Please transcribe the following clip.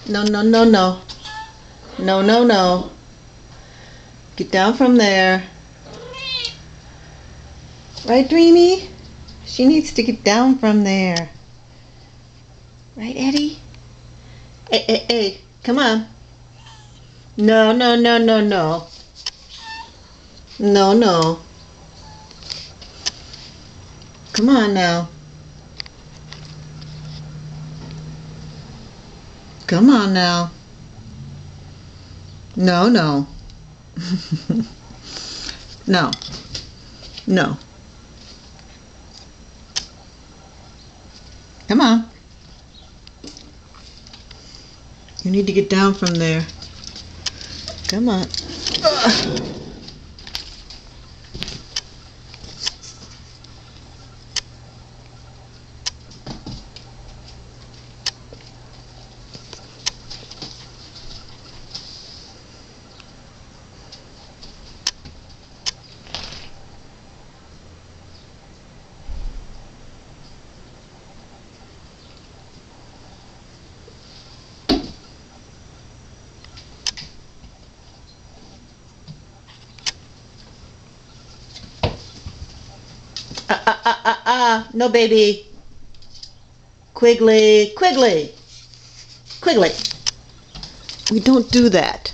No, no, no, no. No, no, no. Get down from there. Right, Dreamy? She needs to get down from there. Right, Eddie? Hey, hey, hey, come on. No, no, no, no, no. No, no. Come on now. Come on now. No, no. No. No. Come on. You need to get down from there. Come on. Ugh. No, baby. Quigley, Quigley, Quigley. We don't do that.